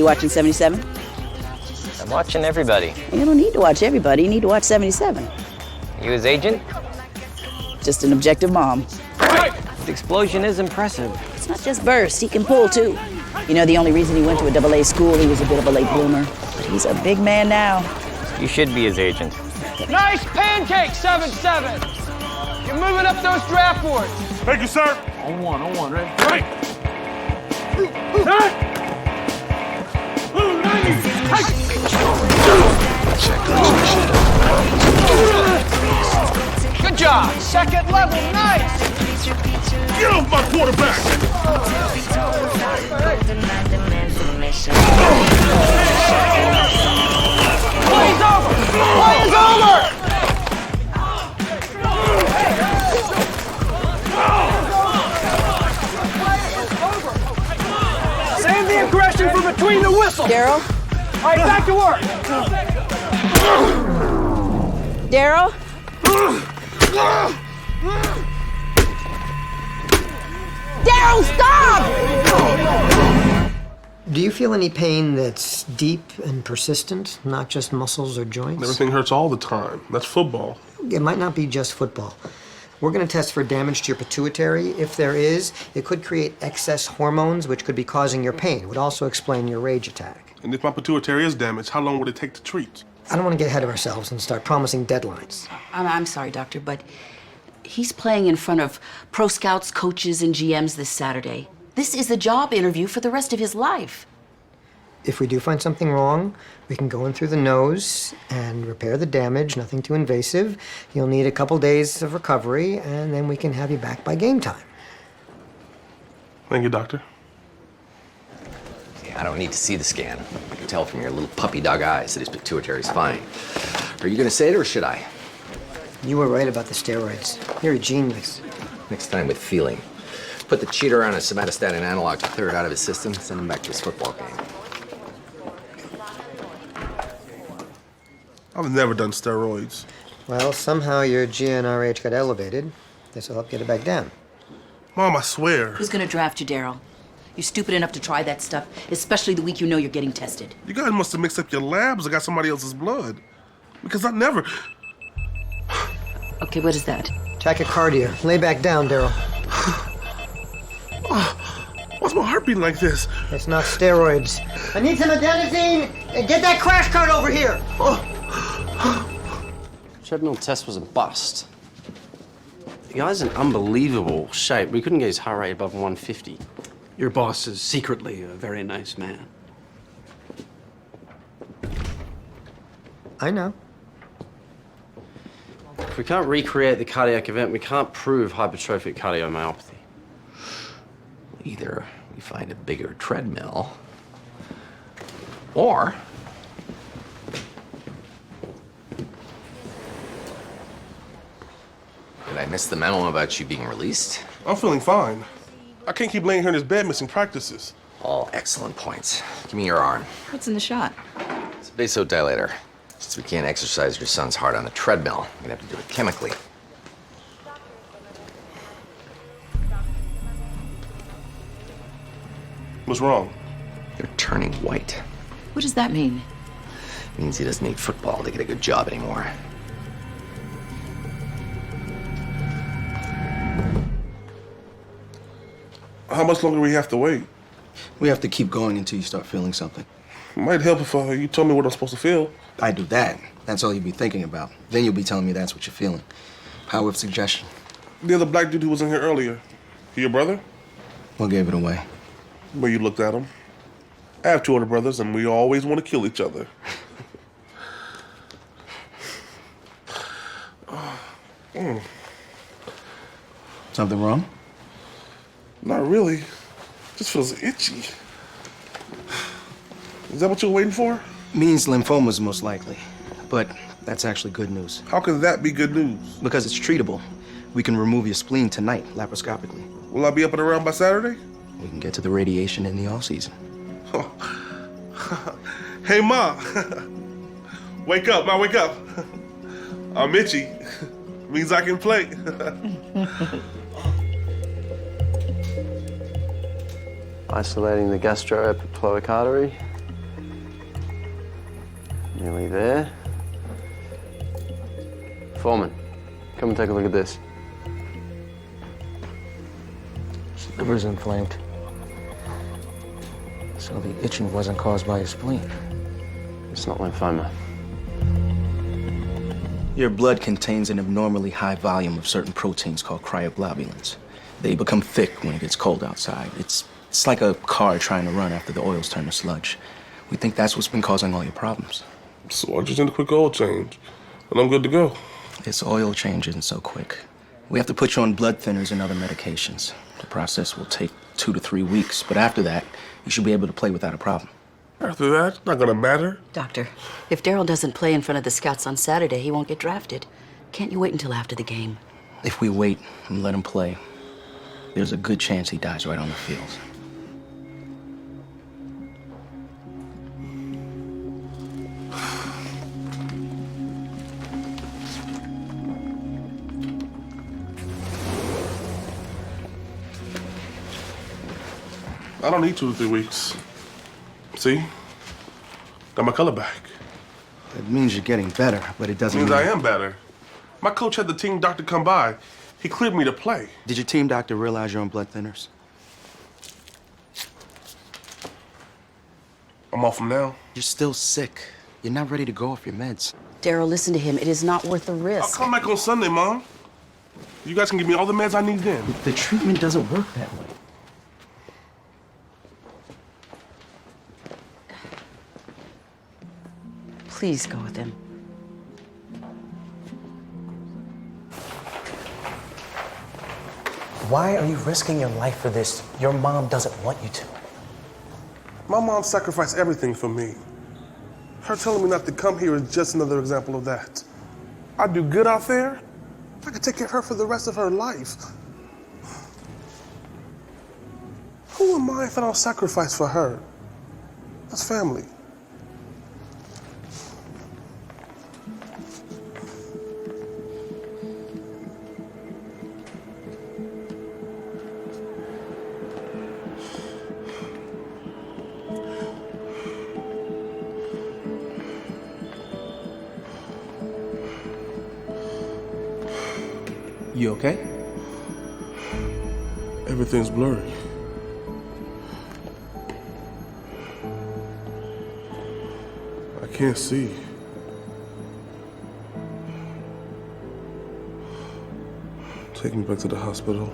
You watching 77? I'm watching everybody. You don't need to watch everybody. You need to watch 77. You his agent? Just an objective mom. The explosion is impressive. It's not just burst. He can pull, too. You know, the only reason he went to a AA school, he was a bit of a late bloomer. But he's a big man now. You should be his agent. Nice pancake, 7-7. You're moving up those draft boards. Thank you, sir. On one, ready? Right. Set. Good job. Second level, nice. Get off my quarterback. Play's over. Play's over. Save the aggression for between the whistles. Daryl? All right, back to work. Daryl? Daryl, stop! Do you feel any pain that's deep and persistent, not just muscles or joints? Everything hurts all the time. That's football. It might not be just football. We're going to test for damage to your pituitary. If there is, it could create excess hormones, which could be causing your pain. It would also explain your rage attack. And if my pituitary is damaged, how long would it take to treat? I don't want to get ahead of ourselves and start promising deadlines. I'm sorry, Doctor, but he's playing in front of pro scouts, coaches, and GMs this Saturday. This is a job interview for the rest of his life. If we do find something wrong, we can go in through the nose and repair the damage, nothing too invasive. You'll need a couple days of recovery, and then we can have you back by game time. Thank you, doctor. I don't need to see the scan. I can tell from your little puppy dog eyes that his pituitary's fine. Are you gonna say it or should I? You were right about the steroids. You're a genius. Next time with feeling. Put the cheater on a somatostatin analog to clear it out of his system, send him back to his football game. I've never done steroids. Well, somehow your GnRH got elevated. This will help get it back down. Mom, I swear. Who's gonna draft you, Daryl? You're stupid enough to try that stuff, especially the week you know you're getting tested. You guys must have mixed up your labs or got somebody else's blood. Because I never... Okay, what is that? Tachycardia. Lay back down, Daryl. Why's my heart beating like this? It's not steroids. I need some adenosine. Get that crash cart over here. Treadmill test was a bust. The guy's in unbelievable shape. We couldn't get his heart rate above 150. Your boss is secretly a very nice man. I know. If we can't recreate the cardiac event, we can't prove hypertrophic cardiomyopathy. Either we find a bigger treadmill, or did I miss the memo about you being released? I'm feeling fine. I can't keep laying here in this bed missing practices. All excellent points. Give me your arm. What's in the shot? It's a vasodilator. Since we can't exercise your son's heart on the treadmill, we're gonna have to do it chemically. What's wrong? You're turning white. What does that mean? It means he doesn't need football to get a good job anymore. How much longer we have to wait? We have to keep going until you start feeling something. It might help if you told me what I'm supposed to feel. I do that. That's all you'll be thinking about. Then you'll be telling me that's what you're feeling. Power of suggestion. The other black dude who was in here earlier. He your brother? What gave it away? Well, you looked at him. I have two older brothers, and we always want to kill each other. Something wrong? Not really. Just feels itchy. Is that what you were waiting for? Means lymphomas most likely. But that's actually good news. How can that be good news? Because it's treatable. We can remove your spleen tonight, laparoscopically. Will I be up and around by Saturday? We can get to the radiation in the off-season. Hey, Ma. Wake up, Ma, wake up. I'm itchy. Means I can play. Isolating the gastroepiploic artery. Nearly there. Foreman, come and take a look at this. His liver's inflamed. So the itching wasn't caused by his spleen. It's not lymphoma. Your blood contains an abnormally high volume of certain proteins called cryoglobulins. They become thick when it gets cold outside. It's like a car trying to run after the oils turn to sludge. We think that's what's been causing all your problems. So I just need a quick oil change, and I'm good to go. This oil change isn't so quick. We have to put you on blood thinners and other medications. The process will take 2 to 3 weeks, but after that, you should be able to play without a problem. After that, it's not gonna matter. Doctor, if Daryl doesn't play in front of the scouts on Saturday, he won't get drafted. Can't you wait until after the game? If we wait and let him play, there's a good chance he dies right on the field. I don't need 2 to 3 weeks. See? Got my color back. It means you're getting better, but it doesn't Means mean... I am better. My coach had the team doctor come by. He cleared me to play. Did your team doctor realize you're on blood thinners? I'm off them now. You're still sick. You're not ready to go off your meds. Daryl, listen to him. It is not worth the I'll risk. come back on Sunday, Mom. You guys can give me all the meds I need then. The treatment doesn't work that way. Please go with him. Why are you risking your life for this? Your mom doesn't want you to. My mom sacrificed everything for me. Her telling me not to come here is just another example of that. I do good out there. I could take care of her for the rest of her life. Who am I if I don't sacrifice for her? That's family. You okay? Everything's blurry. I can't see. Take me back to the hospital.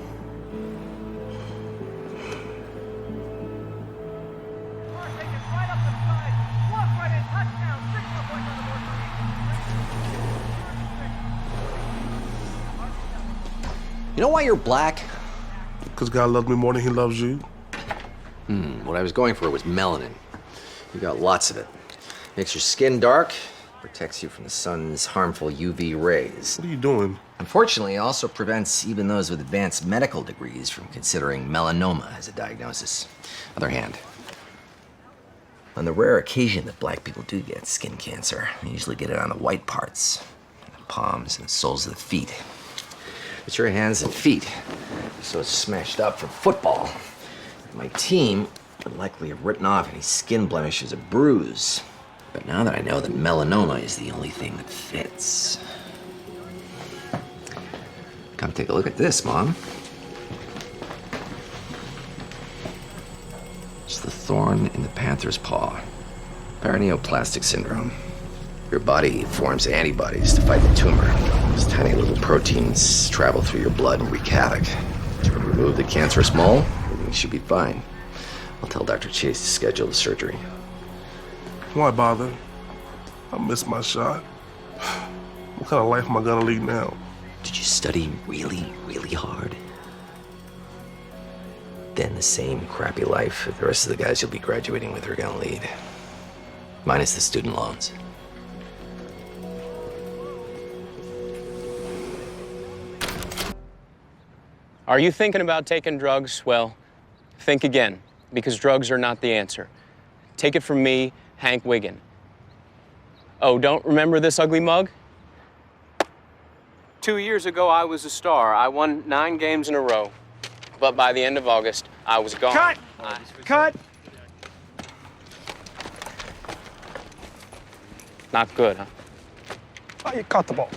You know why you're black? Because God loves me more than he loves you. What I was going for was melanin. You got lots of it. Makes your skin dark, protects you from the sun's harmful UV rays. What are you doing? Unfortunately, it also prevents even those with advanced medical degrees from considering melanoma as a diagnosis. Other hand, on the rare occasion that black people do get skin cancer, they usually get it on the white parts, the palms and soles of the feet. It's your hands and feet, so it's smashed up from football. My team would likely have written off any skin blemish as a bruise. But now that I know that melanoma is the only thing that fits. Come take a look at this, Mom. It's the thorn in the panther's paw. Paraneoplastic syndrome. Your body forms antibodies to fight the tumor. These tiny little proteins travel through your blood and wreak havoc. To remove the cancerous mole, everything should be fine. I'll tell Dr. Chase to schedule the surgery. Why bother? I missed my shot. What kind of life am I gonna lead now? Did you study really, really hard? Then the same crappy life that the rest of the guys you'll be graduating with are gonna lead. Minus the student loans. Are you thinking about taking drugs? Well, think again, because drugs are not the answer. Take it from me, Hank Wiggin. Oh, don't remember this ugly mug? 2 years ago, I was a star. I won 9 games in a row. But by the end of August, I was gone. Cut! Cut! Not good, huh? Oh, you caught the ball.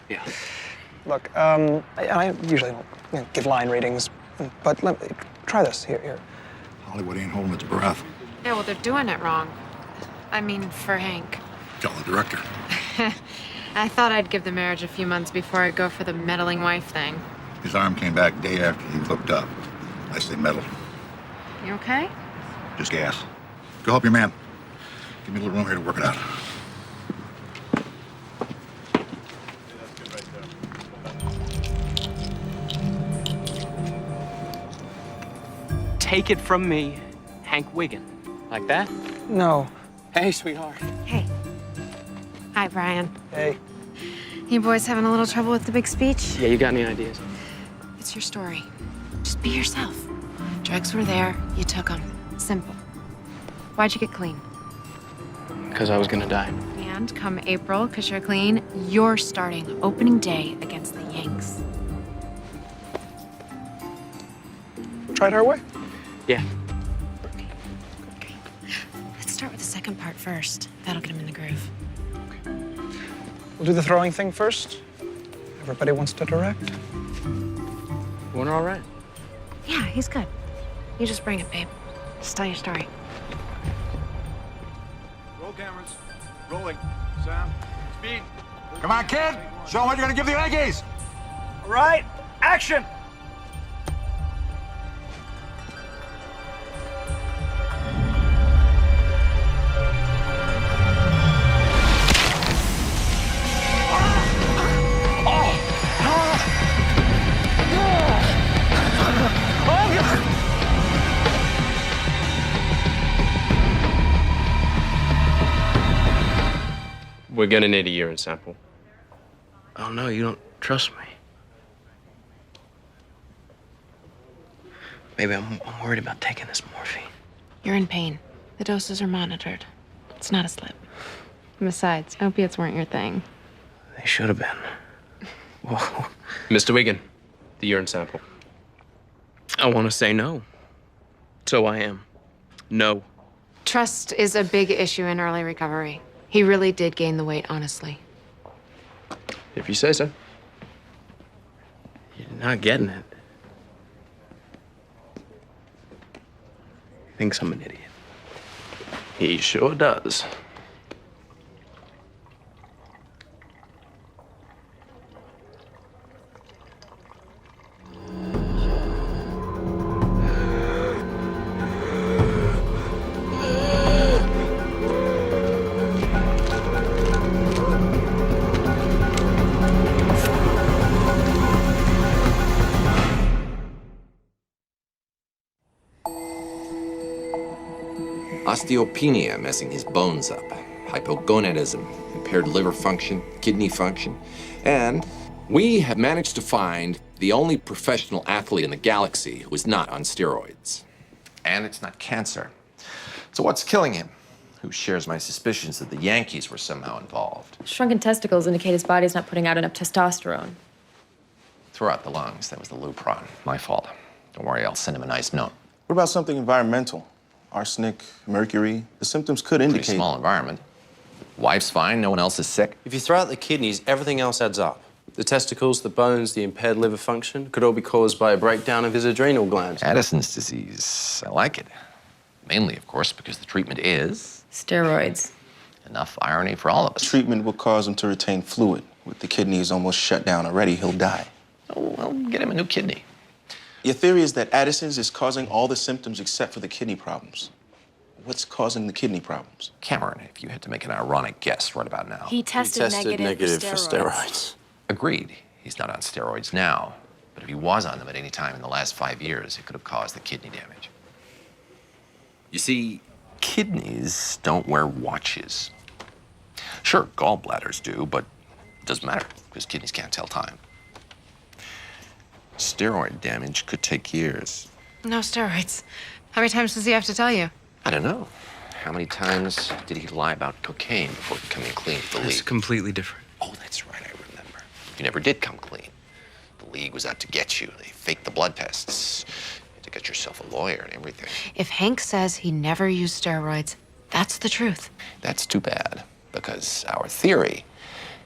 Yeah. Look, I usually don't give line readings, but try this. Here. Hollywood ain't holding its breath. Yeah, well, they're doing it wrong. I mean, for Hank. Tell the director. I thought I'd give the marriage a few months before I'd go for the meddling wife thing. His arm came back day after he hooked up. I say metal. You okay? Just gas. Go help your man. Give me a little room here to work it out. Take it from me, Hank Wiggin. Like that? No. Hey, sweetheart. Hey. Hi, Brian. Hey. You boys having a little trouble with the big speech? Yeah, you got any ideas? It's your story. Just be yourself. Drugs were there, you took them. Simple. Why'd you get clean? Because I was gonna die. And come April, because you're clean, you're starting opening day against the Yanks. Try it our way. Yeah. Okay. Let's start with the second part first. That'll get him in the groove. We'll do the throwing thing first. Everybody wants to direct. Warner all right? Yeah, he's good. You just bring it, babe. Just tell your story. Roll cameras. Rolling. Sam. Speed. Come on, kid. Show them what you're gonna give the Yankees. All right, action! We're gonna need a urine sample. Oh, no, you don't trust me. Baby, I'm worried about taking this morphine. You're in pain. The doses are monitored. It's not a slip. Besides, opiates weren't your thing. They should have been. Whoa. Mr. Wiggin, the urine sample. I want to say no. So I am. No. Trust is a big issue in early recovery. He really did gain the weight, honestly. If you say so. You're not getting it. He thinks I'm an idiot. He sure does. Osteopenia messing his bones up, hypogonadism, impaired liver function, kidney function, and we have managed to find the only professional athlete in the galaxy who is not on steroids. And it's not cancer. So what's killing him? Who shares my suspicions that the Yankees were somehow involved? Shrunken testicles indicate his body's not putting out enough testosterone. Throw out the lungs. That was the Lupron. My fault. Don't worry, I'll send him a nice note. What about something environmental? Arsenic, mercury? The symptoms could indicate... Pretty small environment. Wife's fine, no one else is sick. If you throw out the kidneys, everything else adds up. The testicles, the bones, the impaired liver function could all be caused by a breakdown of his adrenal glands. Addison's disease. I like it. Mainly, of course, because the treatment is... Steroids. Enough irony for all of us. Treatment will cause him to retain fluid. With the kidneys almost shut down already, he'll die. Oh, well, get him a new kidney. Your theory is that Addison's is causing all the symptoms except for the kidney problems. What's causing the kidney problems? Cameron, if you had to make an ironic guess right about now. He tested negative for steroids. Agreed. He's not on steroids now. But if he was on them at any time in the last 5 years, it could have caused the kidney damage. You see, kidneys don't wear watches. Sure, gallbladders do, but it doesn't matter because kidneys can't tell time. Steroid damage could take years. No steroids. How many times does he have to tell you? I don't know. How many times did he lie about cocaine before becoming clean with the league? It's completely different. Oh, that's right, I remember. You never did come clean. The league was out to get you. They faked the blood tests. You had to get yourself a lawyer and everything. If Hank says he never used steroids, that's the truth. That's too bad. But because our theory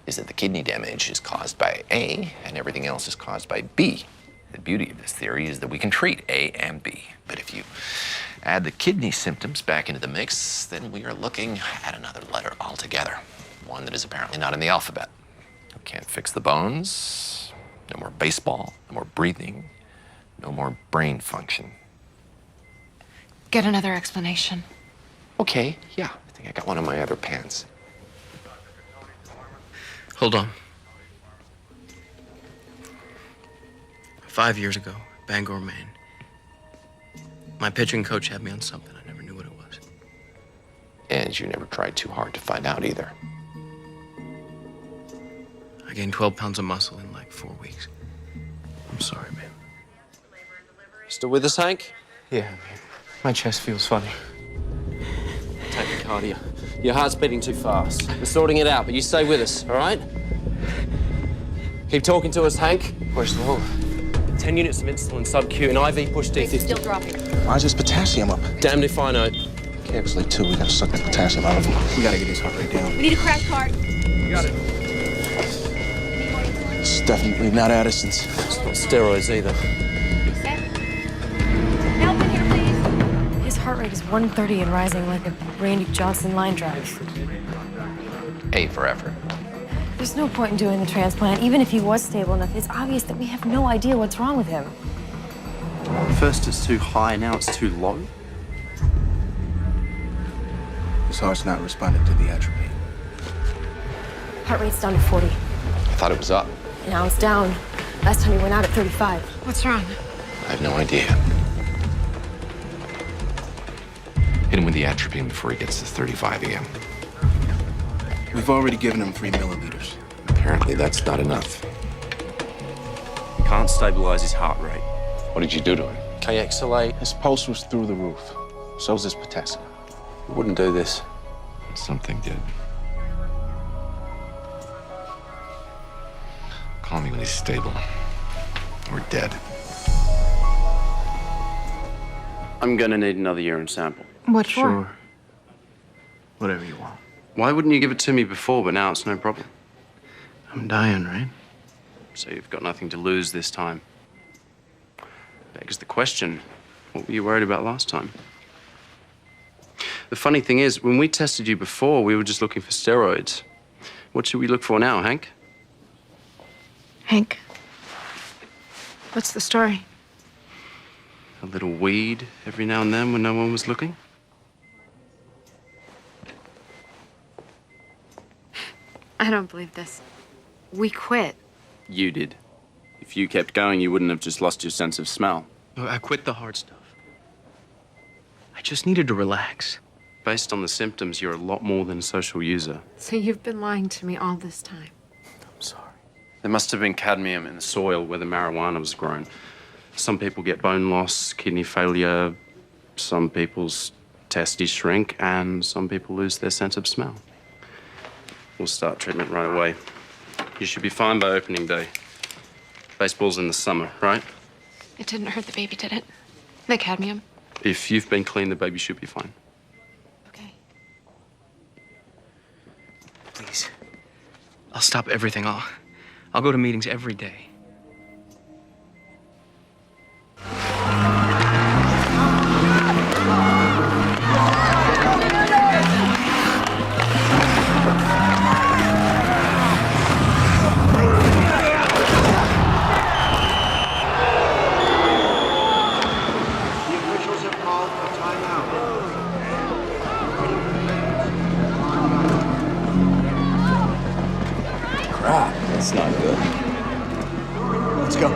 is that the kidney damage is caused by A and everything else is caused by B. The beauty of this theory is that we can treat A and B. But if you add the kidney symptoms back into the mix, then we are looking at another letter altogether, one that is apparently not in the alphabet. We can't fix the bones, no more baseball, no more breathing, no more brain function. Get another explanation. Okay, yeah, I think I got one in my other pants. Hold on. 5 years ago, Bangor, Maine, my pitching coach had me on something. I never knew what it was. And you never tried too hard to find out either. I gained 12 pounds of muscle in like 4 weeks. I'm sorry, man. Still with us, Hank? Yeah, man. My chest feels funny. Tachycardia. Your heart's beating too fast. We're sorting it out, but you stay with us, all right? Keep talking to us, Hank. Where's the low? 10 units of insulin sub-Q and IV push D50. Still dropping. Why is this potassium up? Damned if I know. Carelessly, too. We gotta suck that potassium out of him. We gotta get his heart rate down. We need a crash cart. You got it. It's definitely not Addison's. It's not steroids either. Help in here, please. His heart rate is 130 and rising like a Randy Johnson line drive. A for effort. There's no point in doing the transplant. Even if he was stable enough, it's obvious that we have no idea what's wrong with him. First it's too high, now it's too low. His heart's not responding to the atropine. Heart rate's down to 40. I thought it was up. Now it's down. Last time he went out at 35. What's wrong? I have no idea. Hit him with the atropine before he gets to 35 again. We've already given him 3 milliliters. Apparently that's not enough. Can't stabilize his heart rate. What did you do to him? KXLA. His pulse was through the roof. So's his potassium. Wouldn't do this. Something did. Call me when he's stable. Or dead. I'm gonna need another urine sample. What for? Sure. Whatever you want. Why wouldn't you give it to me before, but now it's no problem? I'm dying, right? So you've got nothing to lose this time. Begs the question, what were you worried about last time? The funny thing is, when we tested you before, we were just looking for steroids. What should we look for now, Hank? Hank, what's the story? A little weed every now and then when no one was looking? I don't believe this. We quit. You did. If you kept going, you wouldn't have just lost your sense of smell. Look, I quit the hard stuff. I just needed to relax. Based on the symptoms, you're a lot more than a social user. So you've been lying to me all this time. I'm sorry. There must have been cadmium in the soil where the marijuana was grown. Some people get bone loss, kidney failure, some people's testes shrink, and some people lose their sense of smell. We'll start treatment right away. You should be fine by opening day. Baseball's in the summer, right? It didn't hurt the baby, did it? The cadmium? If you've been clean, the baby should be fine. Okay. Please. I'll stop everything. I'll go to meetings every day. That's not good. Let's go.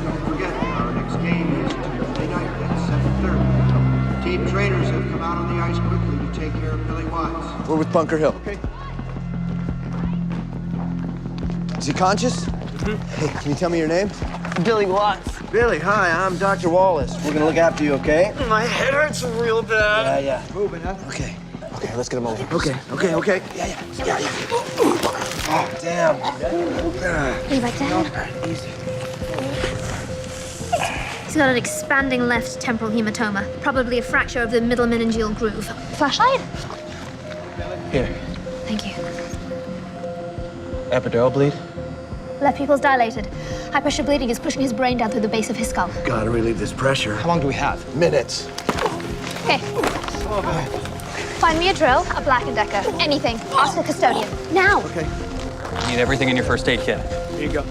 Don't forget, our next game is Tuesday night at 7:30. Team trainers have come out on the ice quickly to take care of Billy Watts. We're with Bunker Hill. Okay. Is he conscious? Hey, can you tell me your name? Billy Watts. Billy, hi, I'm Dr. Wallace. We're gonna look after you, okay? My head hurts real bad. Yeah. Moving, huh? Okay. Okay, let's get him over. Okay. Yeah. Oh, damn. You like that? Easy. He's got an expanding left temporal hematoma, probably a fracture of the middle meningeal groove. Flashlight? Here. Thank you. Epidural bleed? Left pupil's dilated. High pressure bleeding is pushing his brain down through the base of his skull. Gotta relieve this pressure. How long do we have? Minutes. Okay. Find me a drill, a Black & Decker, anything. Ask the custodian. Now! Okay. You need everything in your first aid kit. Here you go.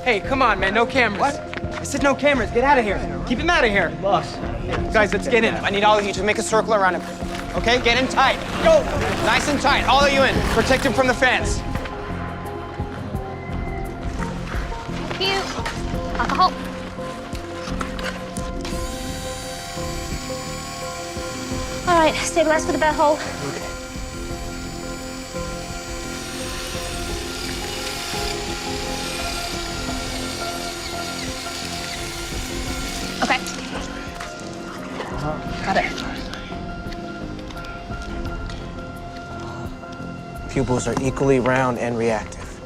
Hey, come on, man. No cameras. What? I said no cameras. Get out of here. Keep him out of here. Boss. Guys, let's get in. I need all of you to make a circle around him. Okay? Get in tight. Go! Nice and tight. All of you in. Protect him from the fans. Thank you. Alcohol. All right, stabilize for the bed hole. Okay. Got it. Pupils are equally round and reactive.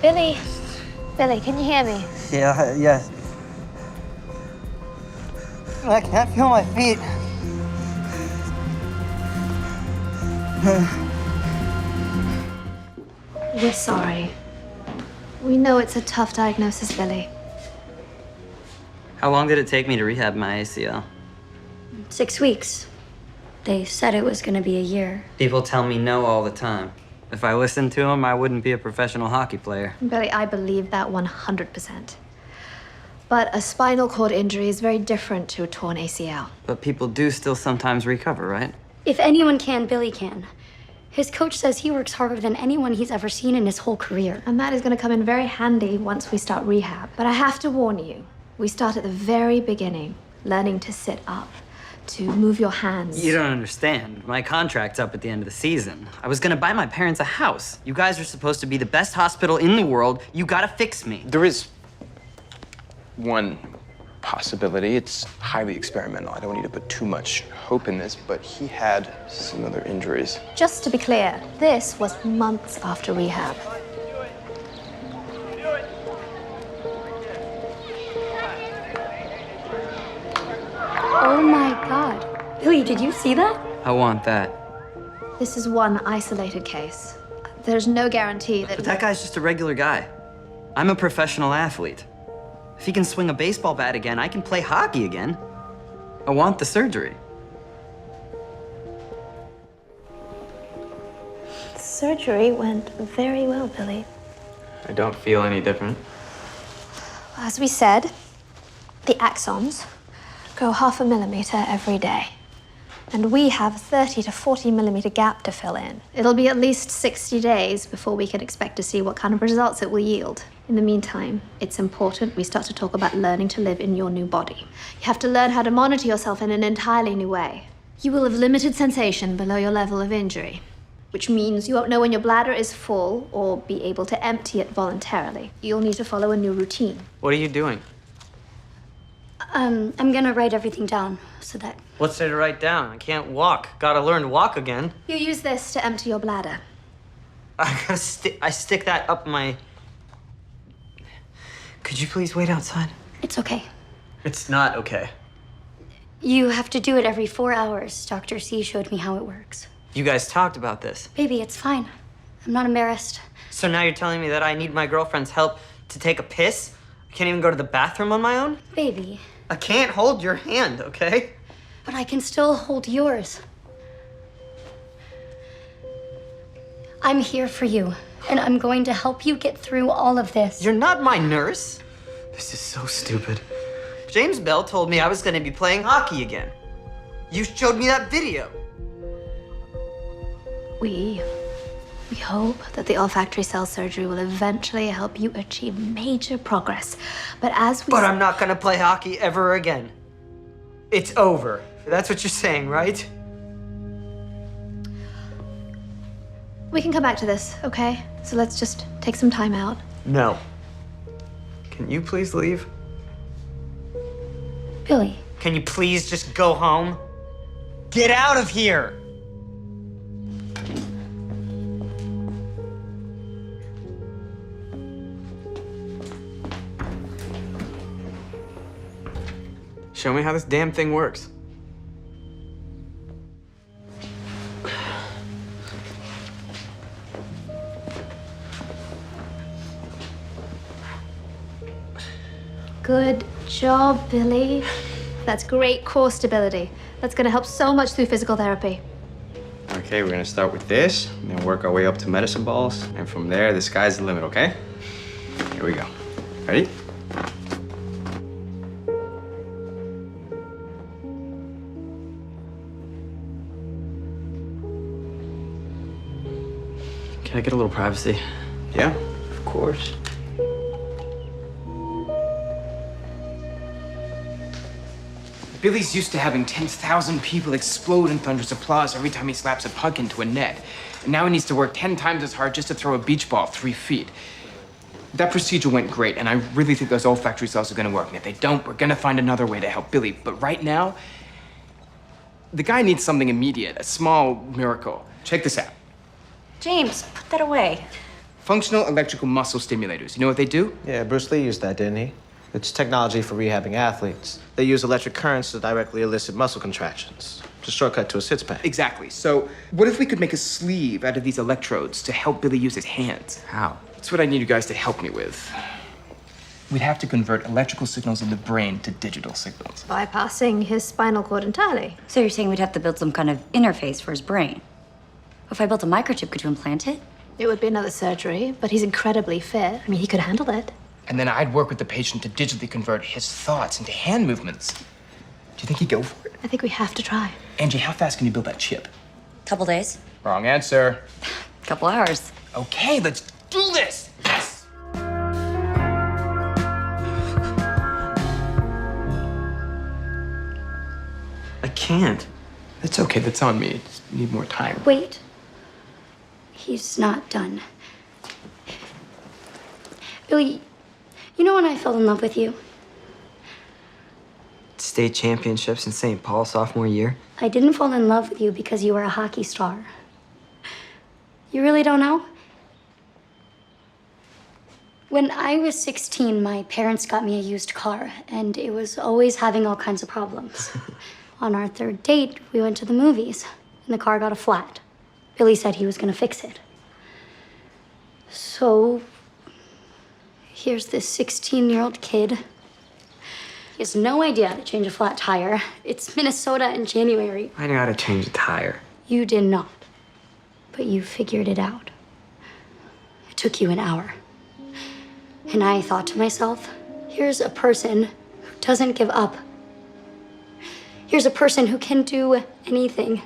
Billy. Billy, can you hear me? Yeah, yes. I can't feel my feet. We're sorry. We know it's a tough diagnosis, Billy. How long did it take me to rehab my ACL? 6 weeks. They said it was going to be a year. People tell me no all the time. If I listened to them, I wouldn't be a professional hockey player. Billy, I believe that 100%. But a spinal cord injury is very different to a torn ACL. But people do still sometimes recover, right? If anyone can, Billy can. His coach says he works harder than anyone he's ever seen in his whole career. And that is going to come in very handy once we start rehab. But I have to warn you, we start at the very beginning, learning to sit up, to move your hands. You don't understand. My contract's up at the end of the season. I was gonna buy my parents a house. You guys are supposed to be the best hospital in the world. You gotta fix me. There is one possibility. It's highly experimental. I don't need to put too much hope in this, but he had some other injuries. Just to be clear, this was months after rehab. Oh my God. Billy, did you see that? I want that. This is one isolated case. There's no guarantee that... But that guy's just a regular guy. I'm a professional athlete. If he can swing a baseball bat again, I can play hockey again. I want the surgery. Surgery went very well, Billy. I don't feel any different. As we said, the axons grow 0.5 millimeter every day. And we have 30 to 40 millimeter gap to fill in. It'll be at least 60 days before we can expect to see what kind of results it will yield. In the meantime, it's important we start to talk about learning to live in your new body. You have to learn how to monitor yourself in an entirely new way. You will have limited sensation below your level of injury, which means you won't know when your bladder is full or be able to empty it voluntarily. You'll need to follow a new routine. What are you doing? I'm gonna write everything down so that... What's there to write down? I can't walk. Gotta learn to walk again. You use this to empty your bladder. I stick that up my... Could you please wait outside? It's okay. It's not okay. You have to do it every 4 hours. Dr. C showed me how it works. You guys talked about this. Baby, it's fine. I'm not embarrassed. So now you're telling me that I need my girlfriend's help to take a piss? I can't even go to the bathroom on my own? Baby. I can't hold your hand, okay? But I can still hold yours. I'm here for you, and I'm going to help you get through all of this. You're not my nurse. This is so stupid. James Bell told me I was going to be playing hockey again. You showed me that video. We hope that the olfactory cell surgery will eventually help you achieve major progress. But But I'm not gonna play hockey ever again. It's over. That's what you're saying, right? We can come back to this, okay? So let's just take some time out. No. Can you please leave? Billy. Can you please just go home? Get out of here! Show me how this damn thing works. Good job, Billy. That's great core stability. That's gonna help so much through physical therapy. Okay, we're gonna start with this, and then work our way up to medicine balls, and from there, the sky's the limit, okay? Here we go. Ready? Can I get a little privacy? Yeah, of course. Billy's used to having 10,000 people explode in thunderous applause every time he slaps a puck into a net. And now he needs to work 10 times as hard just to throw a beach ball 3 feet. That procedure went great, and I really think those olfactory cells are gonna work. And if they don't, we're gonna find another way to help Billy. But right now, the guy needs something immediate, a small miracle. Check this out. James, put that away. Functional electrical muscle stimulators. You know what they do? Yeah, Bruce Lee used that, didn't he? It's technology for rehabbing athletes. They use electric currents to directly elicit muscle contractions. It's a shortcut to a sits pain. Exactly. So, what if we could make a sleeve out of these electrodes to help Billy use his hands? How? That's what I need you guys to help me with. We'd have to convert electrical signals in the brain to digital signals. Bypassing his spinal cord entirely. So you're saying we'd have to build some kind of interface for his brain? If I built a microchip, could you implant it? It would be another surgery, but he's incredibly fit. I mean, he could handle it. And then I'd work with the patient to digitally convert his thoughts into hand movements. Do you think he'd go for it? I think we have to try. Angie, how fast can you build that chip? Couple days. Wrong answer. Couple hours. Okay, let's do this! Yes! I can't. That's okay, that's on me. Just need more time. Wait. He's not done. Billy, you know when I fell in love with you? State championships in St. Paul sophomore year? I didn't fall in love with you because you were a hockey star. You really don't know? When I was 16, my parents got me a used car, and it was always having all kinds of problems. On our third date, we went to the movies, and the car got a flat. Billy said he was gonna fix it. So, here's this 16-year-old kid. He has no idea how to change a flat tire. It's Minnesota in January. I know how to change a tire. You did not, but you figured it out. It took you an hour. And I thought to myself, here's a person who doesn't give up. Here's a person who can do anything.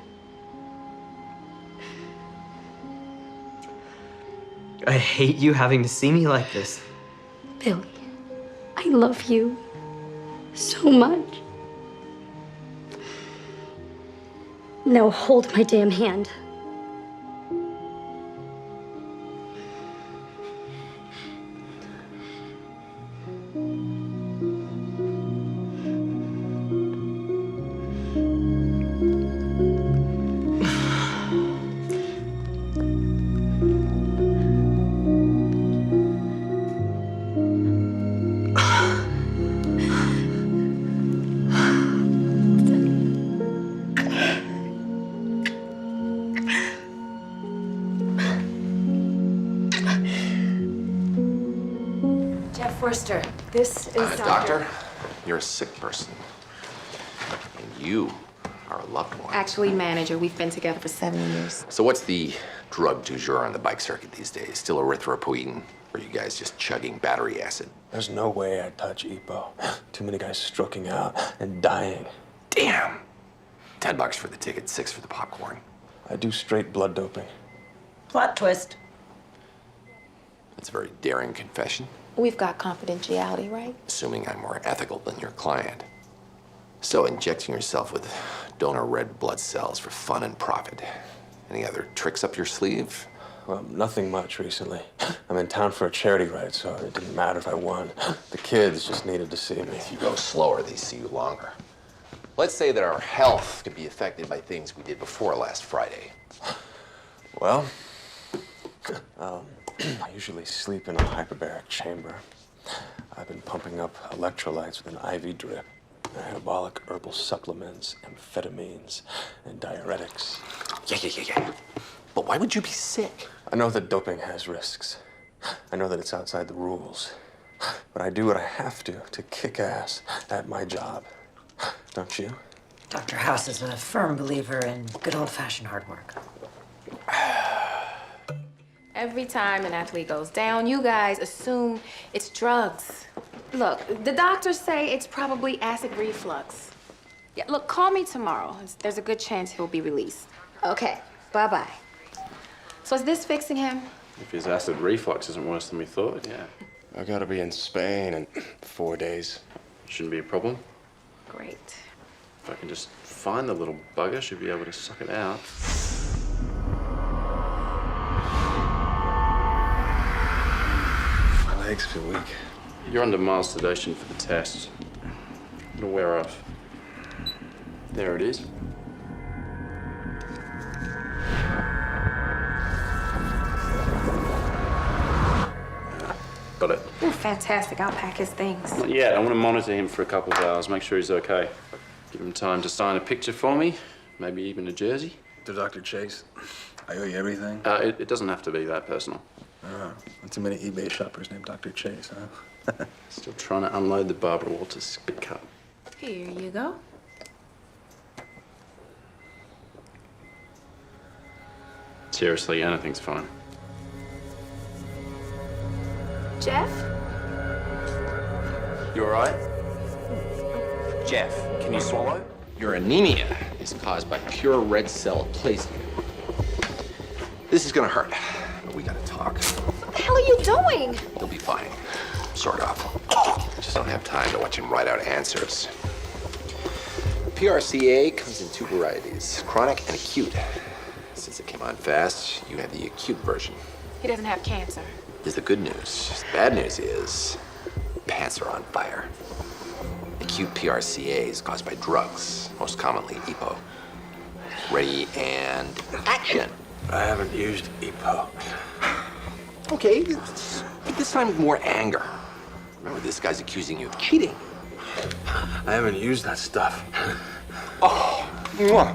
I hate you having to see me like this. Billy, I love you so much. Now hold my damn hand. Forster, this is Doctor, you're a sick person. And you are a loved one. Actually, manager. We've been together for 7 years. So what's the drug du jour on the bike circuit these days? Still erythropoietin? Or are you guys just chugging battery acid? There's no way I'd touch EPO. Too many guys stroking out and dying. Damn. $10 for the ticket, 6 for the popcorn. I do straight blood doping. Plot twist. That's a very daring confession. We've got confidentiality, right? Assuming I'm more ethical than your client. So injecting yourself with donor red blood cells for fun and profit. Any other tricks up your sleeve? Well, nothing much recently. I'm in town for a charity ride, so it didn't matter if I won. The kids just needed to see me. If you go slower, they see you longer. Let's say that our health could be affected by things we did before last Friday. Well, I usually sleep in a hyperbaric chamber. I've been pumping up electrolytes with an IV drip, anabolic herbal supplements, amphetamines, and diuretics. Yeah. But why would you be sick? I know that doping has risks. I know that it's outside the rules. but I do what I have to kick ass at my job. Don't you? Dr. House is a firm believer in good old-fashioned hard work. Every time an athlete goes down, you guys assume it's drugs. Look, the doctors say it's probably acid reflux. Yeah, look, call me tomorrow. There's a good chance he'll be released. Okay, bye-bye. So is this fixing him? If his acid reflux isn't worse than we thought, yeah. I gotta be in Spain in 4 days. Shouldn't be a problem. Great. If I can just find the little bugger, should be able to suck it out. My legs feel weak. You're under mild sedation for the test. It'll wear off. There it is. Got it. Ooh, fantastic. I'll pack his things. Not yet. I want to monitor him for a couple of hours, make sure he's okay. Give him time to sign a picture for me, maybe even a jersey. To Dr. Chase, I owe you everything? It doesn't have to be that personal. Oh, not too many eBay shoppers named Dr. Chase, huh? Still trying to unload the Barbara Walters spit cup. Here you go. Seriously, anything's fine. Jeff? You all right? Jeff, can you swallow? Your anemia is caused by pure red cell aplasia. This is gonna hurt, but we gotta talk. What the hell are you doing? You'll be fine. Sort of. Just don't have time to watch him write out answers. PRCA comes in 2 varieties, chronic and acute. Since it came on fast, you have the acute version. He doesn't have cancer. Is the good news. The bad news is pants are on fire. Acute PRCA is caused by drugs, most commonly EPO. Ready and action. I haven't used EPO. Okay, but this time with more anger. Remember, this guy's accusing you of cheating. I haven't used that stuff. Oh, mwah.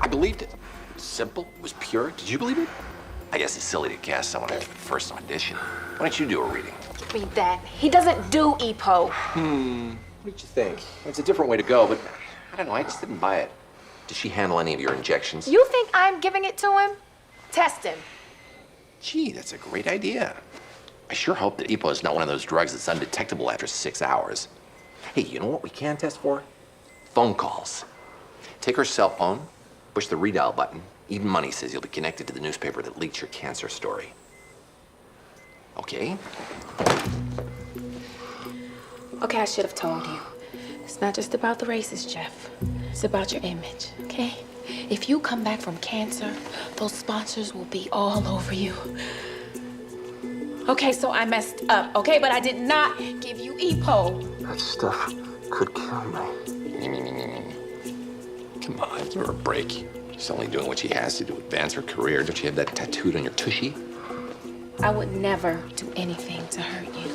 I believed it. Simple, it was pure. Did you believe it? I guess it's silly to guess someone after the first audition. Why don't you do a reading? Read that. He doesn't do EPO. What did you think? It's a different way to go, but I don't know, I just didn't buy it. Did she handle any of your injections? You think I'm giving it to him? Test him. Gee, that's a great idea. I sure hope that EPO is not one of those drugs that's undetectable after 6 hours. Hey, you know what we can test for? Phone calls. Take her cell phone, push the redial button. Even money says you'll be connected to the newspaper that leaked your cancer story. Okay? Okay, I should have told you. It's not just about the races, Jeff. It's about your image, okay? If you come back from cancer, those sponsors will be all over you. Okay, so I messed up, okay? But I did not give you EPO. That stuff could kill me. Come on, give her a break. She's only doing what she has to advance her career. Don't you have that tattooed on your tushy? I would never do anything to hurt you.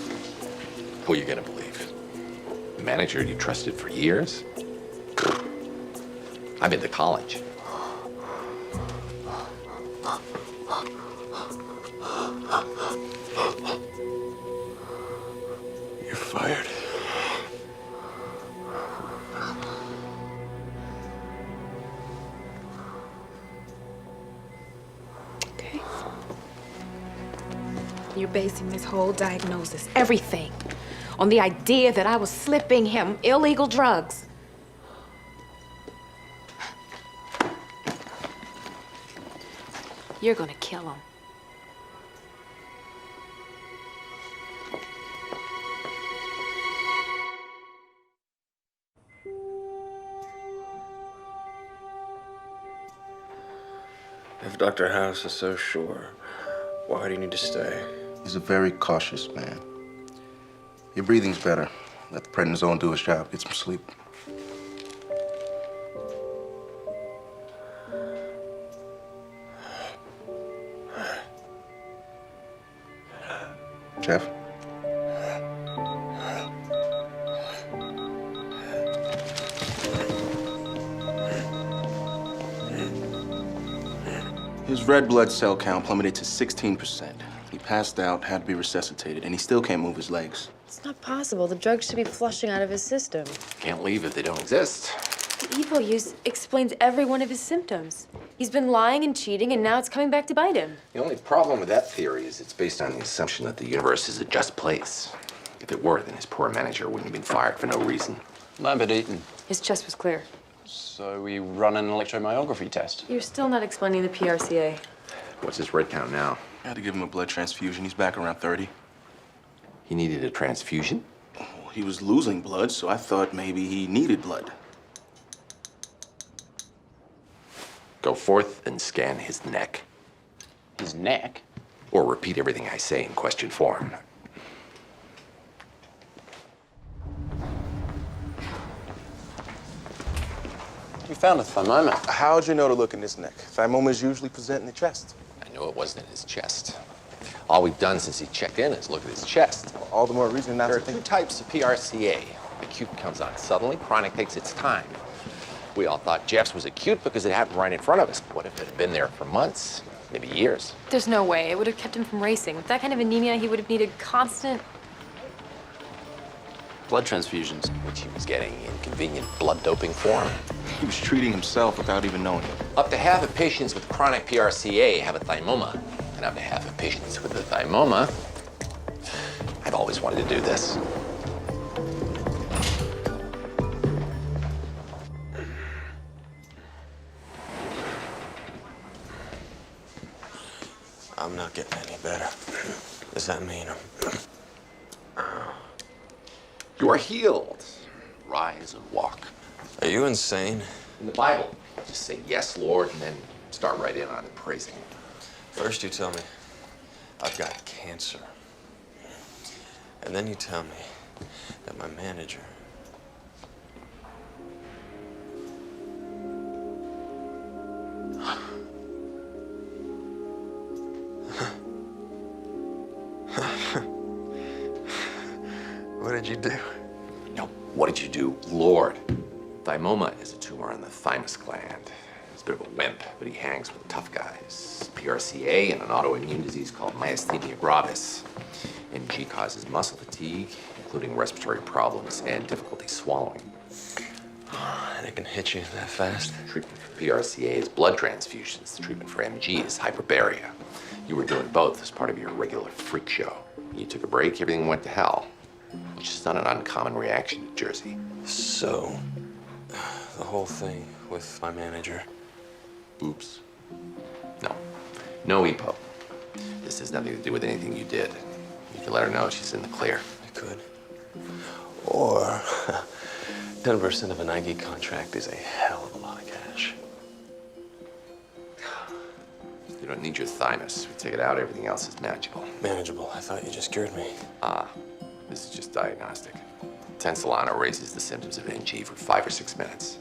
Who are you gonna believe? The manager you trusted for years? I've been to college. You're fired. Okay. You're basing this whole diagnosis, everything, on the idea that I was slipping him illegal drugs. You're gonna kill him. If Dr. House is so sure, why do you need to stay? He's a very cautious man. Your breathing's better. Let the prednisone do its job. Get some sleep. Jeff? His red blood cell count plummeted to 16%. He passed out, had to be resuscitated, and he still can't move his legs. It's not possible. The drugs should be flushing out of his system. Can't leave if they don't exist. The EPO use explains every one of his symptoms. He's been lying and cheating, and now it's coming back to bite him. The only problem with that theory is it's based on the assumption that the universe is a just place. If it were, then his poor manager wouldn't have been fired for no reason. Lambert Eaton. His chest was clear. So we run an electromyography test. You're still not explaining the PRCA. What's his red count now? I had to give him a blood transfusion. He's back around 30. He needed a transfusion? Well, he was losing blood, so I thought maybe he needed blood. Go forth and scan his neck. His neck? Or repeat everything I say in question form. We found a thymoma. How'd you know to look in his neck? Thymomas usually present in the chest. I knew it wasn't in his chest. All we've done since he checked in is look at his chest. All the more reason not There to are two think. types of PRCA. Acute comes on suddenly, chronic takes its time. We all thought Jeff's was acute because it happened right in front of us. What if it had been there for months, maybe years? There's no way. It would have kept him from racing. With that kind of anemia, he would have needed constant... Blood transfusions. Which he was getting in convenient blood doping form. He was treating himself without even knowing it. Up to half of patients with chronic PRCA have a thymoma. And up to half of patients with a thymoma, I've always wanted to do this. I'm not getting any better. Does that mean You are healed. Rise and walk. Are you insane? In the Bible, just say, yes, Lord, and then start right in on it, praising. First you tell me I've got cancer. And then you tell me that my manager What did you do? No, what did you do, Lord? Thymoma is a tumor on the thymus gland. He's a bit of a wimp, but he hangs with tough guys. PRCA and an autoimmune disease called myasthenia gravis. MG causes muscle fatigue, including respiratory problems and difficulty swallowing. And it can hit you that fast? Treatment for PRCA is blood transfusions. The treatment for MG is hyperbaria. You were doing both as part of your regular freak show. You took a break, everything went to hell, which is not an uncommon reaction to Jersey. So, the whole thing with my manager. Oops. No. No EPO. This has nothing to do with anything you did. You can let her know she's in the clear. I could. Or 10% of an IG contract is a hell of a lot of cash. You don't need your thymus. We take it out, everything else is manageable. Manageable? I thought you just cured me. This is just diagnostic. Tensolano raises the symptoms of NG for 5 or 6 minutes.